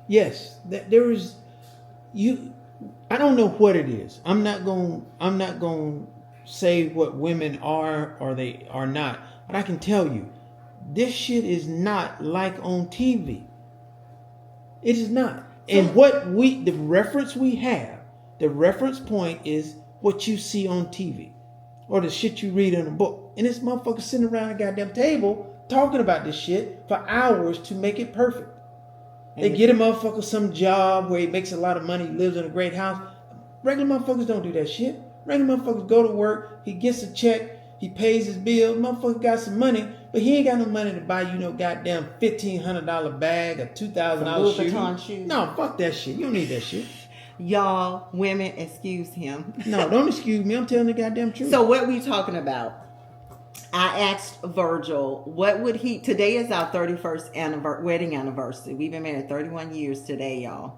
Yes, there is. You, I don't know what it is. I'm not going. to say what women are or they are not. But I can tell you, this shit is not like on TV. It is not. And the reference we have, the reference point is what you see on TV or the shit you read in a book. And this motherfucker sitting around a goddamn table talking about this shit for hours to make it perfect. They get a motherfucker some job where he makes a lot of money, lives in a great house. Regular motherfuckers don't do that shit. Regular motherfuckers go to work, he gets a check, he pays his bill, motherfucker got some money, but he ain't got no money to buy you no goddamn $1,500 bag or $2,000 shoes. No, fuck that shit. You don't need that shit. Y'all, women, excuse him. No, don't excuse me. I'm telling the goddamn truth. So what we talking about? I asked Virgil, what would he, today is our 31st wedding anniversary. We've been married 31 years today, y'all.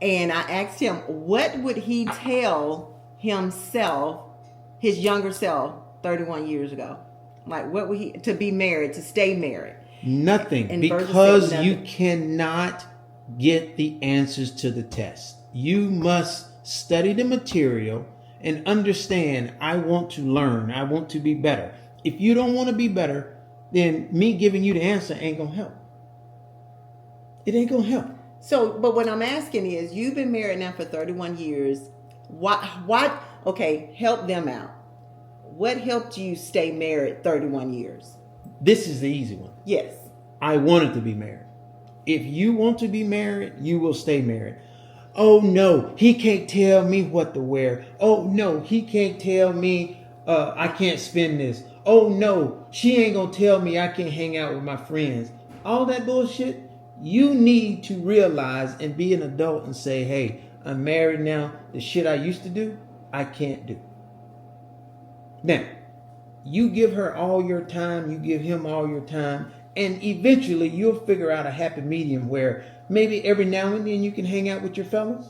And I asked him, what would he tell himself, his younger self, 31 years ago? Like, what would he, to be married, to stay married? Nothing, and because nothing. You cannot get the answers to the test. You must study the material and understand, I want to learn, I want to be better. If you don't want to be better, then me giving you the answer ain't going to help. It ain't going to help. So, but what I'm asking is, you've been married now for 31 years. What, okay, help them out. What helped you stay married 31 years? This is the easy one. Yes. I wanted to be married. If you want to be married, you will stay married. Oh no, he can't tell me what to wear. Oh no, he can't tell me I can't spend this. Oh no, she ain't gonna tell me I can't hang out with my friends. All that bullshit. You need to realize and be an adult and say, hey, I'm married now. The shit I used to do, I can't do. Now, you give her all your time, you give him all your time, and eventually you'll figure out a happy medium where maybe every now and then you can hang out with your fellas.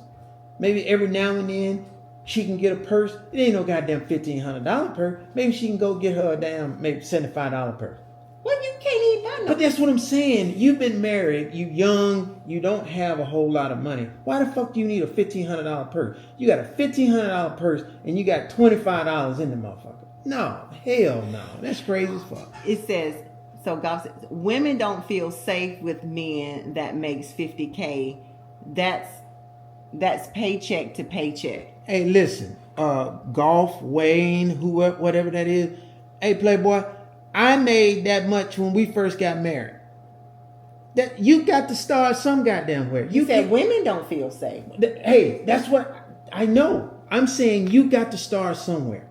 Maybe every now and then she can get a purse. It ain't no goddamn $1,500 purse. Maybe she can go get her a damn maybe $75 purse. Well, you can't even buy no. But that's what I'm saying. You've been married, you young, you don't have a whole lot of money. Why the fuck do you need a $1,500 purse? You got a $1,500 purse and you got $25 in the motherfucker. No, hell no. That's crazy as fuck. It says, so God says, women don't feel safe with men that makes $50K. That's paycheck to paycheck. Hey, listen, Golf, Wayne, whoever, whatever that is. Hey, Playboy, I made that much when we first got married. That you got to start some goddamn where. You said women don't feel safe. Hey, that's what I know. I'm saying you got to start somewhere.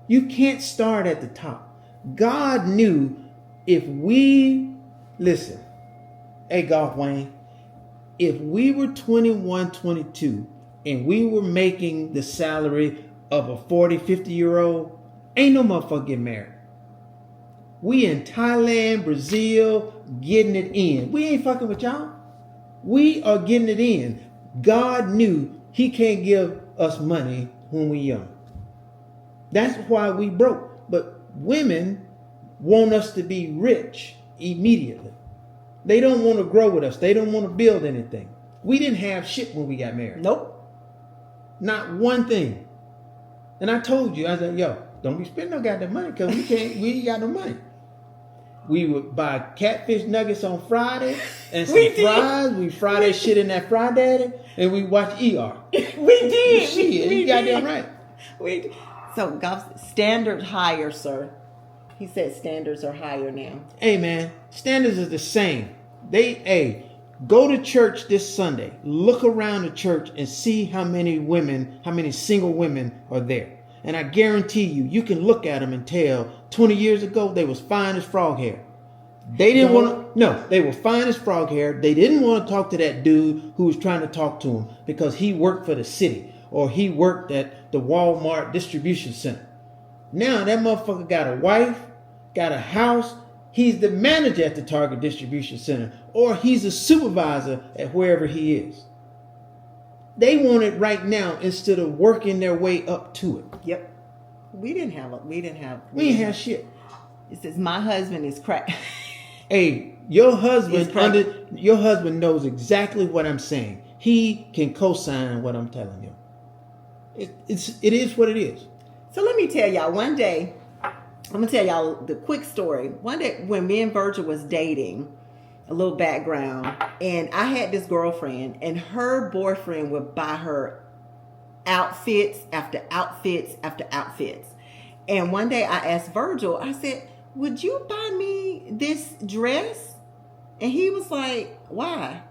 You can't start at the top. God knew if we, listen, hey, Golf Wayne, if we were 21, 22, and we were making the salary of a 40, 50-year-old, ain't no motherfucker getting married. We in Thailand, Brazil, getting it in. We ain't fucking with y'all. We are getting it in. God knew he can't give us money when we young. That's why we broke. But women want us to be rich immediately. They don't want to grow with us. They don't want to build anything. We didn't have shit when we got married. Nope. Not one thing. And I told you, I said, yo, don't be spending no goddamn money because we ain't got no money. We would buy catfish nuggets on Friday and some fries. We fry that shit in that Fry Daddy and we watch ER. We did. Shit, you goddamn right. We did. So, God, standards higher, sir. He said standards are higher now. Hey, man, standards are the same. Go to church this Sunday. Look around the church and see how many single women are there. And I guarantee you can look at them and tell 20 years ago they was fine as frog hair. They didn't want to, no, they were fine as frog hair. They didn't want to talk to that dude who was trying to talk to him because he worked for the city or he worked at the Walmart distribution center. Now that motherfucker got a wife, got a house. He's the manager at the Target distribution center or he's a supervisor at wherever he is. They want it right now instead of working their way up to it. Yep. We didn't have shit. It says my husband is crack. Hey, your husband pregnant. your husband knows exactly what I'm saying. He can co-sign what I'm telling him. It is what it is. So let me tell y'all, one day, I'm gonna tell y'all the quick story. One day when me and Virgil was dating, a little background, and I had this girlfriend, and her boyfriend would buy her outfits after outfits after outfits. And one day I asked Virgil, I said, would you buy me this dress? And he was like, why?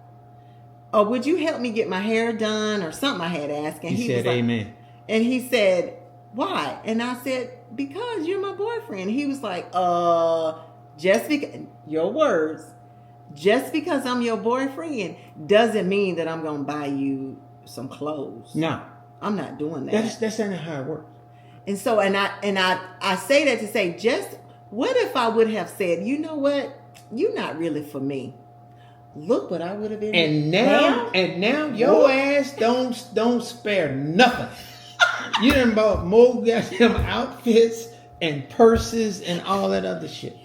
Or would you help me get my hair done or something I had asked? And He said, was like, amen. And he said, why? And I said, because you're my boyfriend. He was like, just because, your words, just because I'm your boyfriend doesn't mean that I'm going to buy you some clothes. No. I'm not doing that. That's not how it works. And so, I say that to say, just what if I would have said, you know what? You're not really for me. Look what I would have been. And now your ass don't spare nothing. You done bought more goddamn outfits and purses and all that other shit.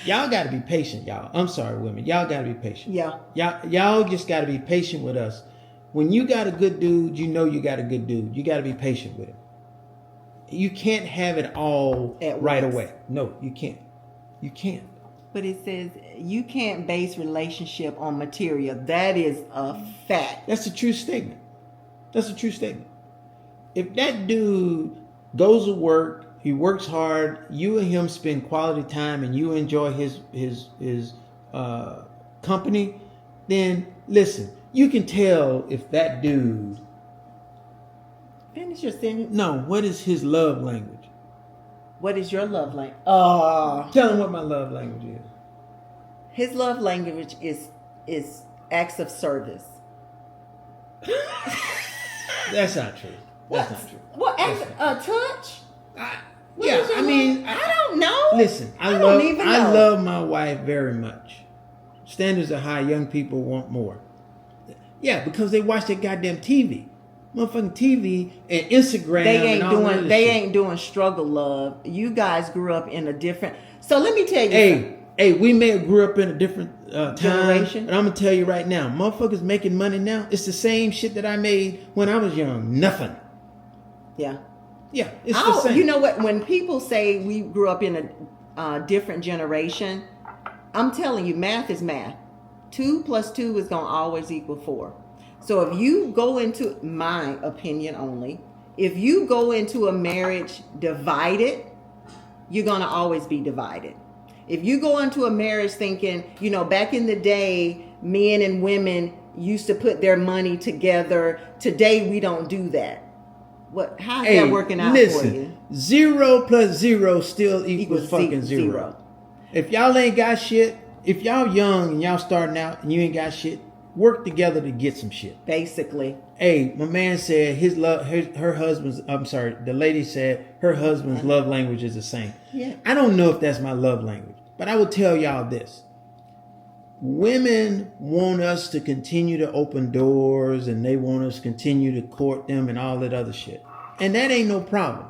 Y'all got to be patient, y'all. I'm sorry, women. Y'all got to be patient. Yeah. Y'all just got to be patient with us. When you got a good dude, you know you got a good dude. You got to be patient with him. You can't have it all right away. No, you can't. You can't. But it says you can't base relationship on material. That is a fact. That's a true statement. That's a true statement. If that dude goes to work, he works hard, you and him spend quality time, and you enjoy his company, then listen, you can tell if that dude. Finish your sentence. No, what is his love language? What is your love language? Tell him what my love language is. His love language is acts of service. That's not true. That's not true. What touch? I don't know. Listen, I don't even know. I love my wife very much. Standards are high. Young people want more. Yeah, because they watch that goddamn TV. Motherfucking TV and Instagram. They ain't doing struggle love. You guys grew up in a different. So let me tell you. Hey, we may have grew up in a different generation. But I'm gonna tell you right now, motherfuckers making money now. It's the same shit that I made when I was young. Nothing. Yeah. Yeah, it's the same. You know what? When people say we grew up in a different generation, I'm telling you, math is math. 2 + 2 is gonna always equal 4. So if you go into, my opinion only, if you go into a marriage divided, you're gonna always be divided. If you go into a marriage thinking, back in the day, men and women used to put their money together. Today we don't do that. How's that working out for you? 0 + 0 still equals fucking zero. If y'all ain't got shit, if y'all young and y'all starting out and you ain't got shit, work together to get some shit. Basically. Hey, my man said the lady said her husband's love language is the same. Yeah. I don't know if that's my love language, but I will tell y'all this. Women want us to continue to open doors, and they want us to continue to court them and all that other shit. And that ain't no problem.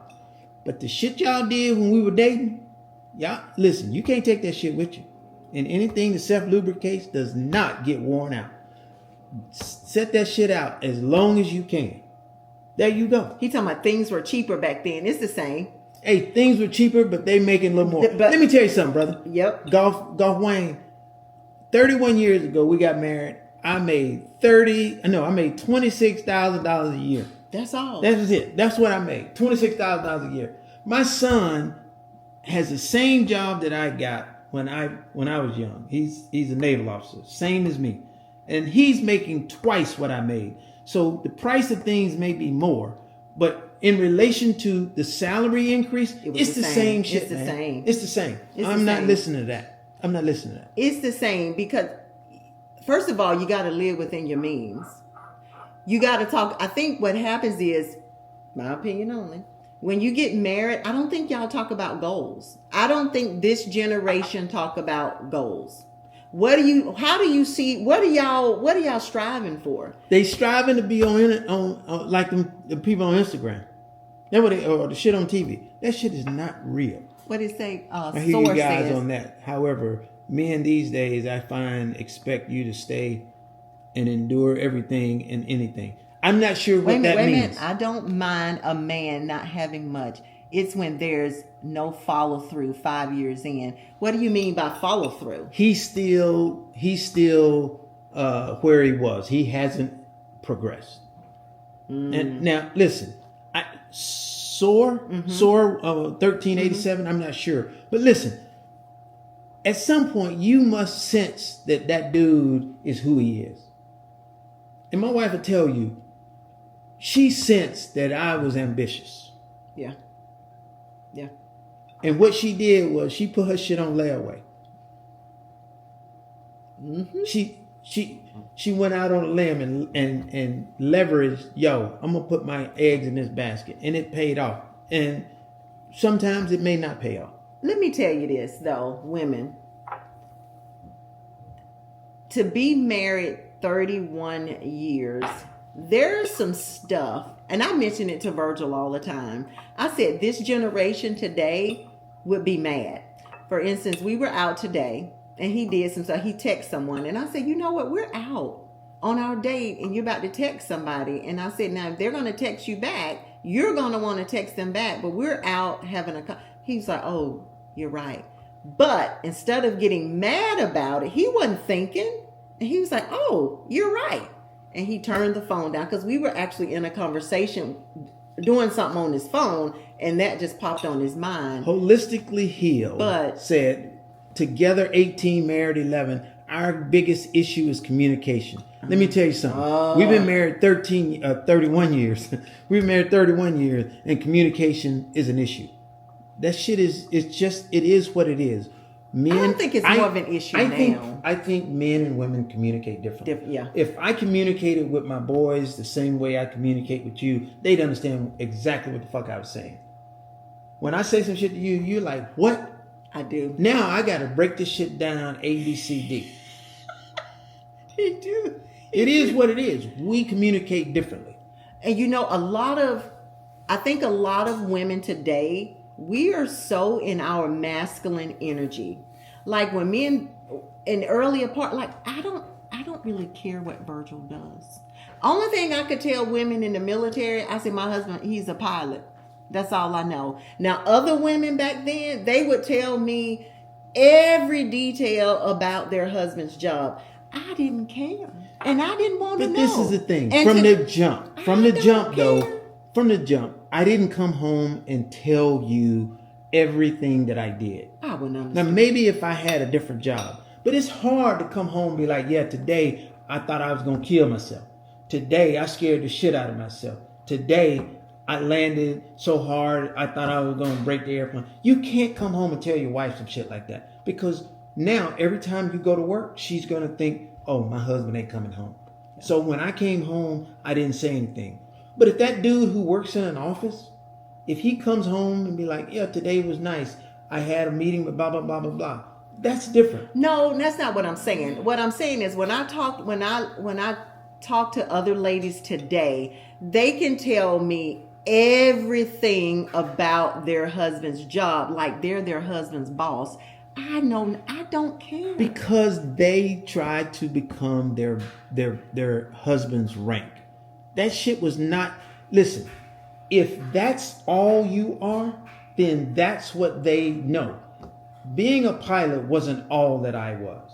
But the shit y'all did when we were dating, y'all, listen, you can't take that shit with you. And anything that self-lubricates does not get worn out. Set that shit out as long as you can. There you go. He talking about things were cheaper back then. It's the same. Hey, things were cheaper, but they making a little more. Let me tell you something, brother. Yep. Golf Wayne. 31 years ago, we got married. I made $26,000 a year. That's all. That was it. That's what I made. $26,000 a year. My son has the same job that I got when I was young. He's a naval officer, same as me. And he's making twice what I made. So the price of things may be more, but in relation to the salary increase, it's the same shit. It's the same. It's the same. I'm not listening to that. It's the same because, first of all, you got to live within your means. You got to talk. I think what happens is, my opinion only, when you get married, I don't think y'all talk about goals. I don't think this generation talk about goals. What are y'all striving for? They striving to be on like the people on Instagram. That what or the shit on TV. That shit is not real. what did it say? I hear you Source guys says. on that. However, men these days, I find, expect you to stay and endure everything and anything. I'm not sure what that Wait a means. minute. I don't mind a man not having much. It's when there's no follow through 5 years in. What do you mean by follow through? He's still where he was. He hasn't progressed. And now listen, SOAR 1387. I'm not sure, but listen. At some point, you must sense that dude is who he is. And my wife will tell you, she sensed that I was ambitious. Yeah. Yeah. And what she did was she put her shit on layaway. She went out on a limb and leveraged, I'm gonna put my eggs in this basket, and it paid off. And sometimes it may not pay off. Let me tell you this though, women. To be married 31 years, there's some stuff, and I mention it to Virgil all the time. I said this generation today would be mad. For instance, we were out today and he did some stuff. He texted someone and I said, you know what? We're out on our date and you're about to text somebody. And I said, now if they're going to text you back, you're going to want to text them back. But we're out having he's like, oh, you're right. But instead of getting mad about it, he wasn't thinking. And he was like, oh, you're right. And he turned the phone down because we were actually in a conversation doing something on his phone. And that just popped on his mind. Holistically Healed said, together 18, married 11. Our biggest issue is communication. Let me tell you something. We've been married 31 years. We've been married 31 years, and communication is an issue. That shit it is what it is. Men, I don't think it's more of an issue now. I think men and women communicate differently. Yeah. If I communicated with my boys the same way I communicate with you, they'd understand exactly what the fuck I was saying. When I say some shit to you, you're like, what? I do. Now I got to break this shit down A, B, C, D. You do. It is what it is. We communicate differently. And you know, I think a lot of women today, we are so in our masculine energy. Like when men in earlier part, like I don't really care what Virgil does. Only thing I could tell women in the military, I said my husband, he's a pilot. That's all I know. Now, other women back then, they would tell me every detail about their husband's job. I didn't care. And I didn't want to know. But this is the thing. And from the jump, I didn't come home and tell you everything that I did. I wouldn't understand. Now, maybe if I had a different job. But it's hard to come home and be like, yeah, today I thought I was going to kill myself. Today I scared the shit out of myself. Today I landed so hard I thought I was going to break the airplane. You can't come home and tell your wife some shit like that. Because now every time you go to work, she's going to think, oh, my husband ain't coming home. So when I came home, I didn't say anything. But if that dude who works in an office, if he comes home and be like, yeah, today was nice. I had a meeting with blah, blah, blah, blah, blah. That's different. No, that's not what I'm saying. What I'm saying is when I talk to other ladies today, they can tell me everything about their husband's job, like they're their husband's boss. I don't care. Because they tried to become their husband's rank. That shit was not. Listen, if that's all you are, then that's what they know. Being a pilot wasn't all that I was.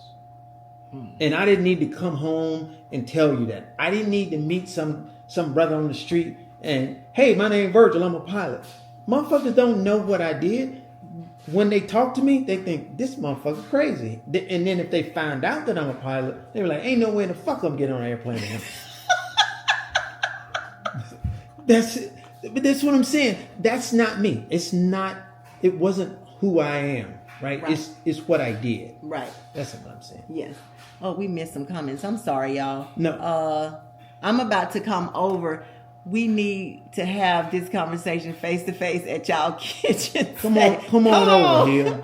And I didn't need to come home and tell you that. I didn't need to meet some brother on the street and, hey, my name's Virgil, I'm a pilot. Motherfuckers don't know what I did. When they talk to me, they think, this motherfucker's crazy. And then if they find out that I'm a pilot, they were like, ain't no way in the fuck I'm getting on an airplane with him. But that's what I'm saying. That's not me. It wasn't who I am, right? It's what I did. Right. That's what I'm saying. Yes. Oh, we missed some comments. I'm sorry, y'all. No. I'm about to come over. We need to have this conversation face to face at y'all kitchen. Come on over here.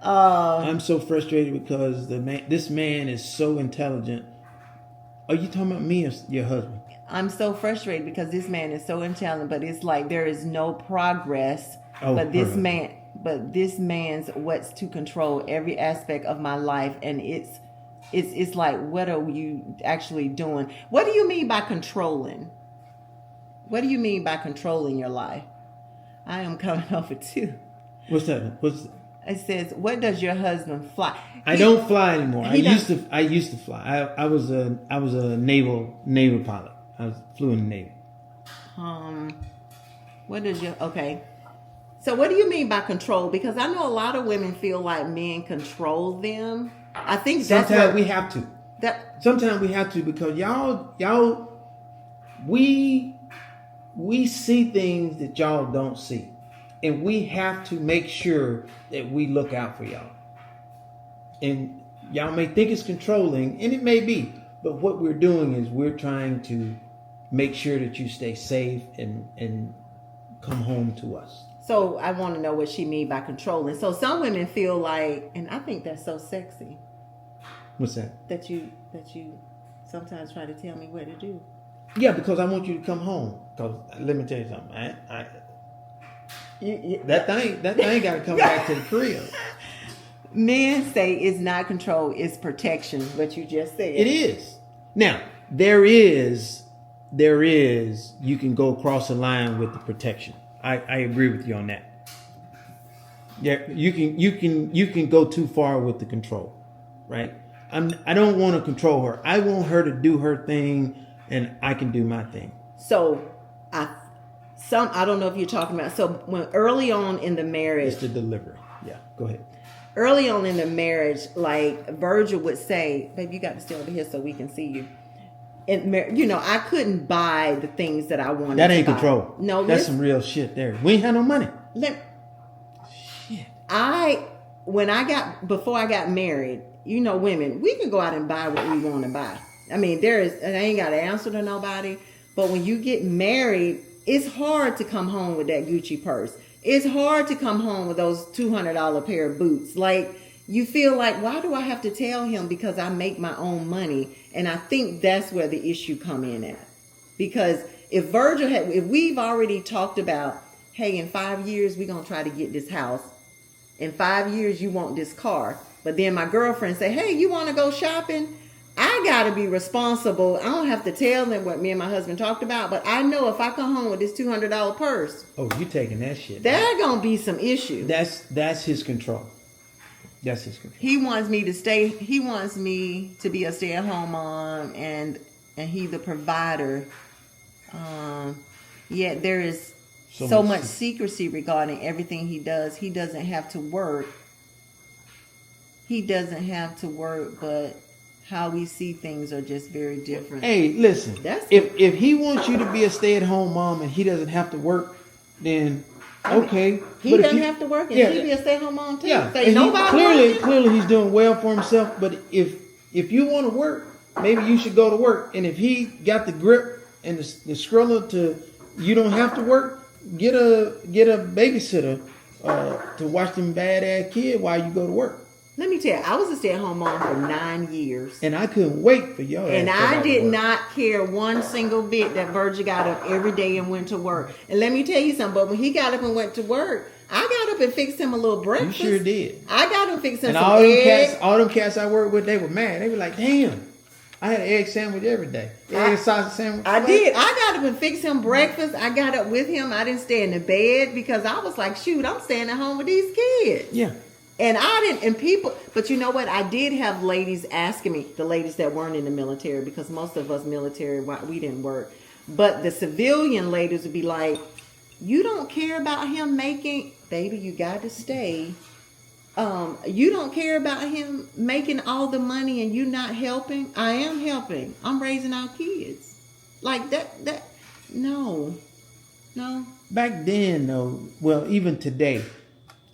I'm so frustrated because this man is so intelligent. Are you talking about me or your husband? I'm so frustrated because this man is so intelligent, but it's like there is no progress. Oh, but this man, but this man's what's to control every aspect of my life, and it's like, what are you actually doing? What do you mean by controlling? What do you mean by controlling your life? I am coming over too. What's that? It says, what does your husband fly? I don't fly anymore. I used to fly. I was a naval pilot. Flew in the Navy. What does your okay? So what do you mean by control? Because I know a lot of women feel like men control them. I think sometimes we have to. Sometimes we have to, because y'all, we see things that y'all don't see, and we have to make sure that we look out for y'all. And y'all may think it's controlling, and it may be, but what we're doing is we're trying to make sure that you stay safe and come home to us. So I want to know what she mean by controlling. So some women feel like, and I think that's so sexy. What's that? That you sometimes try to tell me what to do. Yeah, because I want you to come home. Because let me tell you something. That thing got to come back to the crib. Men say it's not control, it's protection. What you just said. It is. Now there is. You can go across the line with the protection. I agree with you on that. Yeah, you can go too far with the control, right? I don't want to control her. I want her to do her thing, and I can do my thing. So I don't know if you're talking about. So when early on in the marriage, it's the delivery. Yeah, go ahead. Early on in the marriage, like Virgil would say, "Babe, you got to stay over here so we can see you." And I couldn't buy the things that I wanted. That ain't to control. Buy. No, that's some real shit there. We ain't had no money. Shit. Before I got married, women, we can go out and buy what we want to buy. I mean, I ain't got to answer to nobody. But when you get married, it's hard to come home with that Gucci purse. It's hard to come home with those $200 pair of boots. Like, you feel like, why do I have to tell him? Because I make my own money. And I think that's where the issue come in at. Because if we've already talked about, hey, in 5 years, we're going to try to get this house. In 5 years, you want this car. But then my girlfriend say, hey, you want to go shopping? I got to be responsible. I don't have to tell them what me and my husband talked about. But I know if I come home with this $200 purse. Oh, you taking that shit. There's going to be some issues. That's his control. That's his control. He wants me to stay. He wants me to be a stay-at-home mom, and he the provider. Yet there is so much secrecy regarding everything he does. He doesn't have to work. But how we see things are just very different. Hey, listen. If he wants you to be a stay-at-home mom and he doesn't have to work, then okay. He doesn't have to work, and he be a stay-at-home mom too. Yeah, and clearly he's doing well for himself. But if you want to work, maybe you should go to work. And if he got the grip and the skrilla to, you don't have to work, get a babysitter to watch them badass kid while you go to work. Let me tell you, I was a stay-at-home mom for 9 years. And I couldn't wait for y'all. And I did not care one single bit that Virgil got up every day and went to work. And let me tell you something, but when he got up and went to work, I got up and fixed him a little breakfast. You sure did. I got him fixing some eggs. All them cats I worked with, they were mad. They were like, damn, I had an egg sandwich every day. Egg sausage sandwich. I did. I got up and fixed him breakfast. I got up with him. I didn't stay in the bed because I was like, shoot, I'm staying at home with these kids. Yeah. And but you know what? I did have ladies asking me, the ladies that weren't in the military, because most of us military, we didn't work. But the civilian ladies would be like, you don't care about him making, baby, you got to stay. You don't care about him making all the money and you not helping. I am helping. I'm raising our kids. Like that, no. Back then, though, well, even today,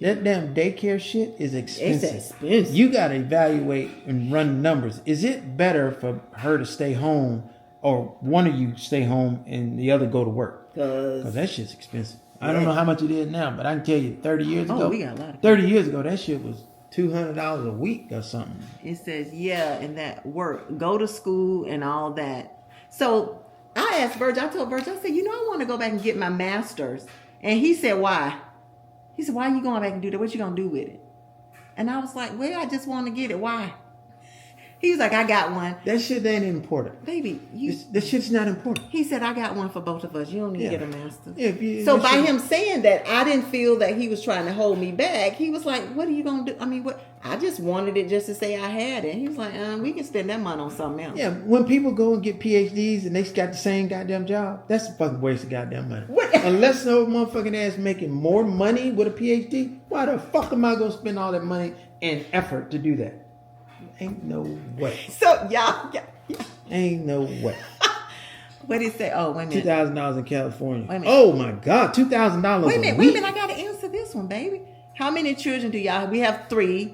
that damn daycare shit is expensive. It's expensive. You got to evaluate and run numbers. Is it better for her to stay home, or one of you stay home and the other go to work? Because that shit's expensive. I don't know how much it is now, but I can tell you 30 years ago. We got a lot of 30 years ago, that shit was $200 a week or something. It says, and that work, go to school and all that. So I asked Virgil, I told Virgil, I said, I want to go back and get my master's. And he said, why? He said, why are you going back and do that? What you going to do with it? And I was like, well, I just want to get it. Why? He was like, I got one. That shit ain't important. Baby, That shit's not important. He said, I got one for both of us. You don't need to get a master's. Yeah, so by him saying that, I didn't feel that he was trying to hold me back. He was like, what are you going to do? I mean, what? I just wanted it just to say I had it. He was like, we can spend that money on something else. Yeah, when people go and get PhDs and they got the same goddamn job, that's a fucking waste of goddamn money. What? Unless no motherfucking ass making more money with a PhD, why the fuck am I going to spend all that money and effort to do that? Ain't no way. So, y'all. Ain't no way. What did he say? Oh, wait a minute. $2,000 in California. Wait a minute. Oh my God, $2,000 Wait a minute. a Wait a week. minute. I got to answer this one, baby. How many children do y'all have? We have 3.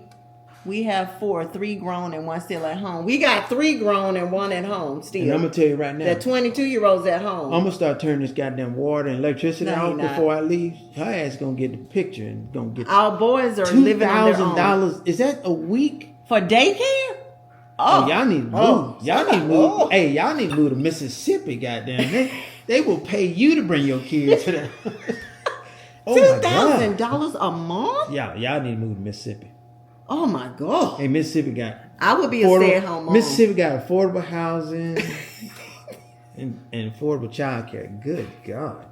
We have 4. 3 grown and 1 still at home. We got 3 grown and 1 at home still. And I'm going to tell you right now. The 22-year-olds at home. I'm going to start turning this goddamn water and electricity No, off you're not. before I leave. Her ass going to get the picture and going to get Our boys are living on their own. $2,000. Is that a week? For daycare? Oh, y'all need to move. Oh. Y'all need to move. Hey, y'all need to move to Mississippi, goddamn. They will pay you to bring your kids to that. Oh my God. $2,000 a month? Y'all need to move to Mississippi. Oh my God. Hey, Mississippi got I would be a stay-at-home mom. Mississippi got affordable housing and affordable childcare. Good God.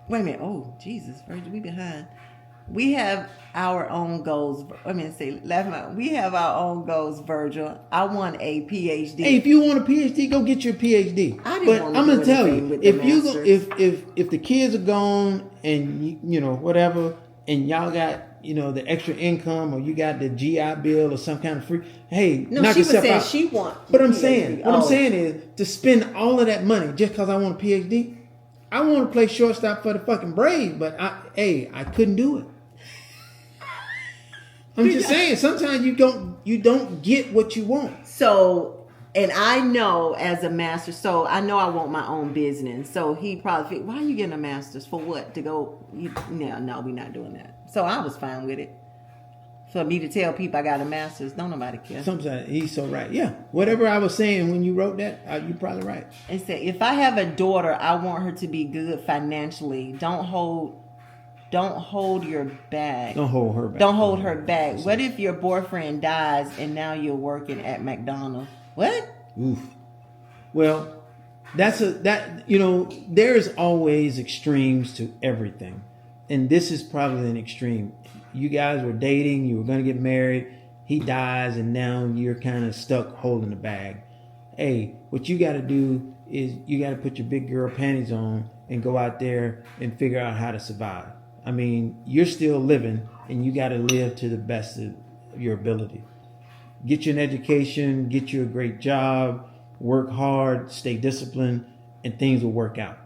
Wait a minute. Oh, Jesus. Virgil, we behind. We have our own goals. We have our own goals, Virgil. I want a PhD. Hey, if you want a PhD, go get your PhD. I didn't but want to I'm do gonna tell anything you, with the if you go, masters. if the kids are gone and you know whatever, and y'all got the extra income or you got the GI Bill or some kind of free, hey, No, knock she was yourself saying out. she want. But I'm PhD. saying, what I'm saying is to spend all of that money just because I want a PhD. I want to play shortstop for the fucking Braves, but I couldn't do it. I'm just saying, sometimes you don't get what you want. So, and I know as a master, so I know I want my own business. So he probably think, why are you getting a master's? For what? To go? No, we're not doing that. So I was fine with it. For me to tell people I got a master's, don't nobody care. Sometimes he's so right. Yeah, whatever I was saying when you wrote that, you're probably right. And say, if I have a daughter, I want her to be good financially. Don't hold your bag. Don't hold her back. Don't hold her back. What if your boyfriend dies and now you're working at McDonald's? What? Oof. Well, there's always extremes to everything. And this is probably an extreme. You guys were dating, you were going to get married, he dies, and now you're kind of stuck holding the bag. Hey, what you got to do is you got to put your big girl panties on and go out there and figure out how to survive. I mean, you're still living, and you got to live to the best of your ability. Get you an education, get you a great job, work hard, stay disciplined, and things will work out.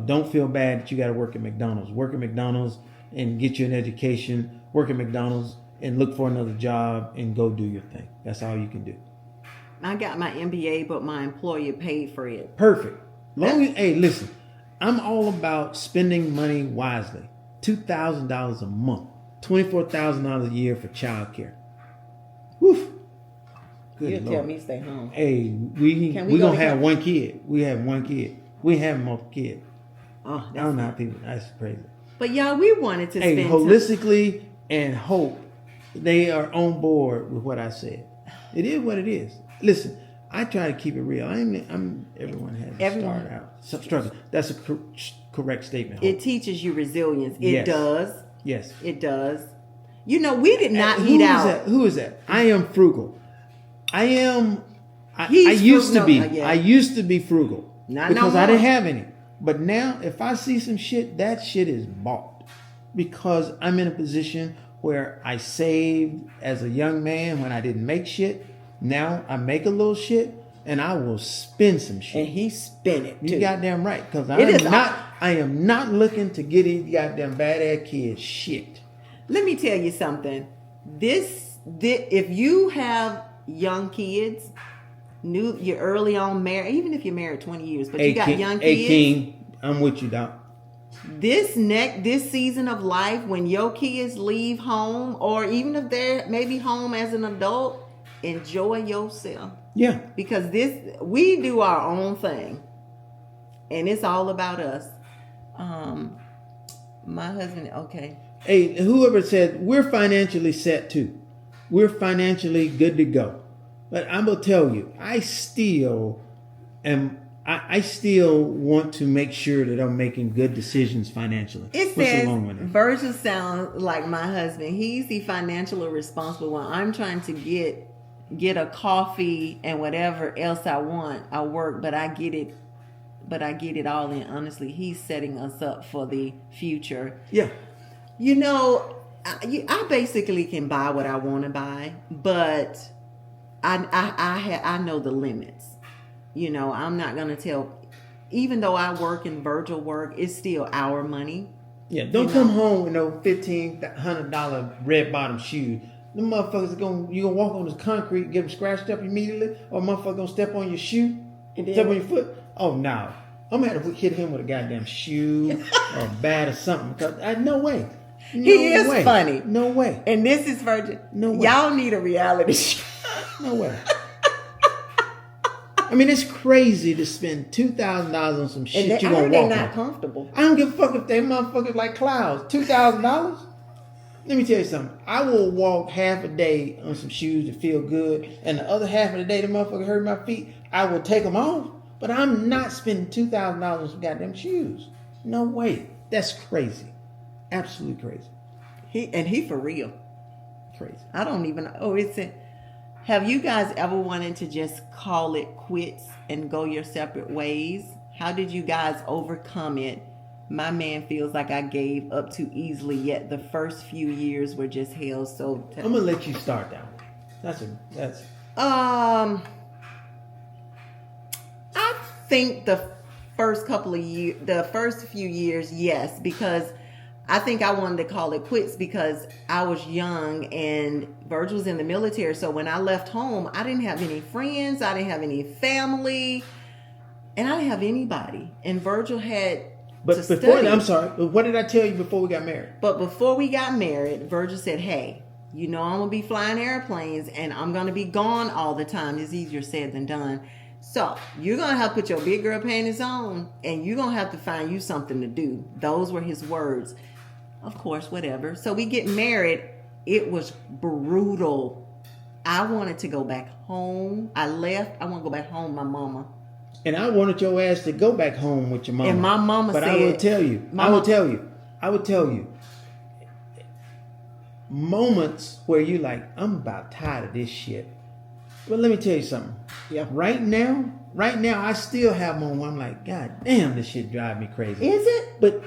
Don't feel bad that you got to work at McDonald's. Work at McDonald's and get you an education. Work at McDonald's and look for another job and go do your thing. That's all you can do. I got my MBA, but my employer paid for it. Perfect. Hey, listen, I'm all about spending money wisely. $2,000 a month, $24,000 a year for childcare. Woof. Good You'll Lord. tell me stay home. Hey, we go gonna to have one kid. We have one kid. We have multiple kids. Oh, I don't know how people. That's crazy. But y'all, we wanted to Hey, spend holistically and hope they are on board with what I said. It is what it is. Listen, I try to keep it real. Everyone has to start out struggle. That's a correct statement. Hope. It teaches you resilience. It Yes. does. Yes. It does. We did not Who eat is out. that? Who is that? I am frugal. I He's used to frugal. be. Yeah. I used to be frugal Not no because I more. didn't have any. But now, if I see some shit, that shit is bought because I'm in a position where I saved as a young man when I didn't make shit. Now I make a little shit and I will spend some shit. And he spent it too. You goddamn right, because I am not looking to get these goddamn bad ass kids shit. Let me tell you something. If you have young kids, you're early on married, even if you're married 20 years, but you got young kids. Hey King, I'm with you, Doc. This season of life, when your kids leave home, or even if they're maybe home as an adult, enjoy yourself. Yeah. Because we do our own thing, and it's all about us. My husband, okay. Hey, whoever said we're financially set too. We're financially good to go. But I'm gonna tell you, I still want to make sure that I'm making good decisions financially. It What's says the long one? Virgil sounds like my husband. He's the financially responsible one. I'm trying to get a coffee and whatever else I want. I work, but I get it all in. Honestly, he's setting us up for the future. Yeah. You know, I basically can buy what I want to buy, but I know the limits. You know, I'm not gonna tell. Even though I work and Virgil work, it's still our money. Yeah. Don't come home with no $1,500 red bottom shoes. Them motherfuckers you gonna walk on this concrete, get them scratched up immediately, or motherfucker gonna step on your shoe, step on your foot. Oh no, I'm gonna have to hit him with a goddamn shoe or a bat or something. Cause no way. No He is way. funny. No way. And this is Virgil. No way. Y'all need a reality show. No way. I mean, it's crazy to spend $2,000 on some shit And you I gonna heard they're walk not on. comfortable. I don't give a fuck if they motherfuckers like clouds. $2,000? Let me tell you something. I will walk half a day on some shoes that feel good, and the other half of the day the motherfucker hurt my feet. I will take them off, but I'm not spending $2,000 on some goddamn shoes. No way. That's crazy. Absolutely crazy. He for real. Crazy. I don't even know. Have you guys ever wanted to just call it quits and go your separate ways? How did you guys overcome it? My man feels like I gave up too easily, yet the first few years were just hell. So I'm gonna let you start that one. That's. I think the first few years, yes, because I think I wanted to call it quits because I was young and Virgil was in the military. So when I left home, I didn't have any friends. I didn't have any family. And I didn't have anybody. And Virgil had But to before study. I'm sorry. But what did I tell you before we got married? But before we got married, Virgil said, hey, you know I'm going to be flying airplanes and I'm going to be gone all the time. It's easier said than done. So you're going to have to put your big girl panties on and you're going to have to find you something to do. Those were his words. Of course, whatever. So we get married. It was brutal. I wanted to go back home. I left. I want to go back home, my mama. And I wanted your ass to go back home with your mama. And my mama but said... I will tell you. I will tell you. Moments where you like, I'm about tired of this shit. But let me tell you something. Yeah. Right now, I still have moments where I'm like, God damn, this shit drive me crazy. Is it? But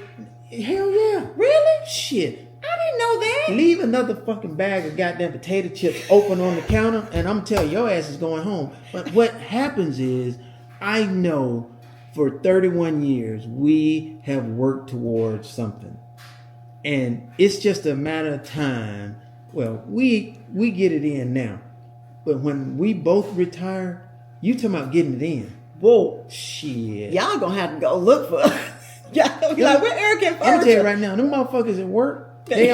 hell yeah. Really? Shit. I didn't know that. Leave another fucking bag of goddamn potato chips open on the counter, and I'm telling you, your ass is going home. But what happens is, I know for 31 years we have worked towards something, and it's just a matter of time. Well, we get it in now, but when we both retire, you talking about getting it in? Whoa, shit! Y'all gonna have to go look for us. Y'all gonna be like, where Eric and I'm gonna tell you Virgil? right now, them motherfuckers at work, they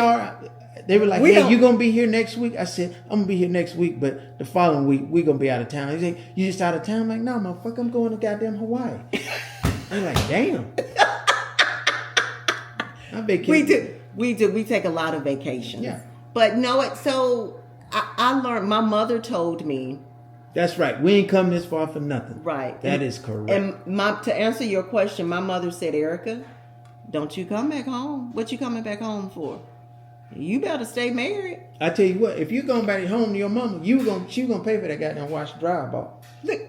were like, We hey, don't- you gonna be here next week? I said, I'm gonna be here next week, but the following week, we gonna be out of town. He said, you just out of town? I'm like, no, motherfucker, I'm going to goddamn Hawaii. I'm like, damn. I vacation. We do. We take a lot of vacations. Yeah. But no, so I learned, my mother told me, That's right. We ain't come this far for nothing. right. That is correct. And to answer your question, my mother said, Erica, don't you come back home. What you coming back home for? You better stay married. I tell you what, if you going back home to your mama, she gonna pay for that goddamn wash dry ball. Look.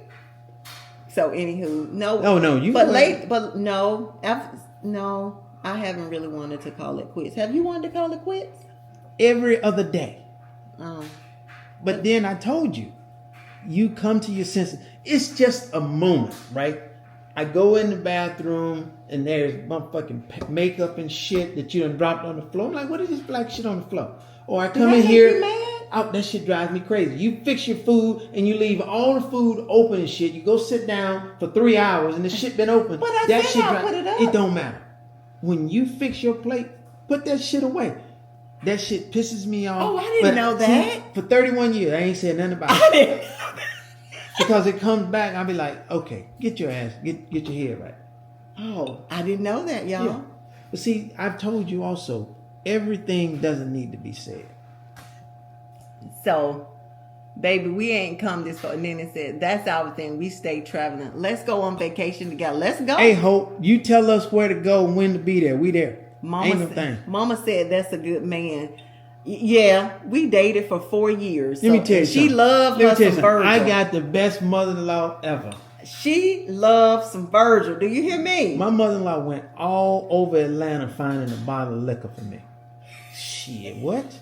So anywho, no. Oh no, you. But no, I haven't really wanted to call it quits. Have you wanted to call it quits? Every other day. Oh. But then I told you, you come to your senses. It's just a moment, right? I go in the bathroom and there's motherfucking makeup and shit that you done dropped on the floor. I'm like, what is this black shit on the floor? Or I come that in make here. you mad? Oh, that shit drives me crazy. You fix your food and you leave all the food open and shit. You go sit down for 3 hours and the shit been open. But I that said shit I'll put it up. It don't matter. When you fix your plate, put that shit away. That shit pisses me off. Oh, I didn't know that. See, for 31 years, I ain't said nothing about I it. didn't know that. Because it comes back, I'll be like, okay, get your ass, get your head right. Oh, I didn't know that, y'all. Yeah. But see, I've told you also, everything doesn't need to be said. So, baby, we ain't come this far. And then it said, that's our thing. We stay traveling. Let's go on vacation together. Let's go. Hey, Hope, you tell us where to go and when to be there. We there. Ain't no thing. Mama said that's a good man. Yeah, we dated for 4 years. Let me tell you she something. loved her some Virgil. I got the best mother-in-law ever. She loves some Virgil. Do you hear me? My mother-in-law went all over Atlanta finding a bottle of liquor for me. Shit, what?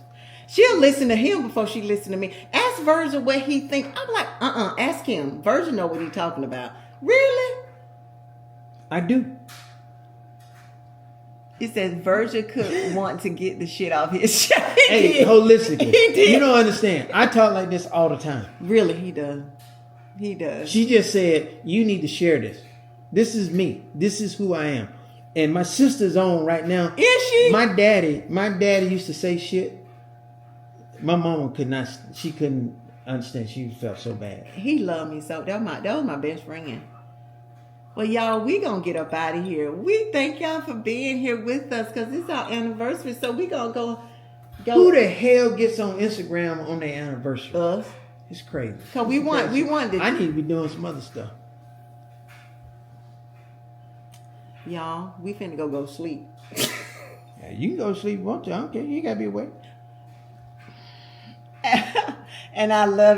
She'll listen to him before she listen to me. Ask Virgil what he think. I'm like, ask him. Virgil know what he talking about. Really? I do. He says Virgil could want to get the shit off his chest. Hey, holistically. He did. You don't understand. I talk like this all the time. Really, he does. He does. She just said, you need to share this. This is me. This is who I am. And my sister's on right now. Is she? My daddy used to say shit. My mama she couldn't understand. She felt so bad. He loved me so. That was my best friend. Well, y'all, we gonna get up out of here. We thank y'all for being here with us because it's our anniversary. So we gonna go. Who the hell gets on Instagram on their anniversary? Us. It's crazy. Cause we want to. I need to be doing some other stuff. Y'all, we finna go sleep. Yeah, you can go to sleep if you want to. I don't care. You gotta be awake. And I love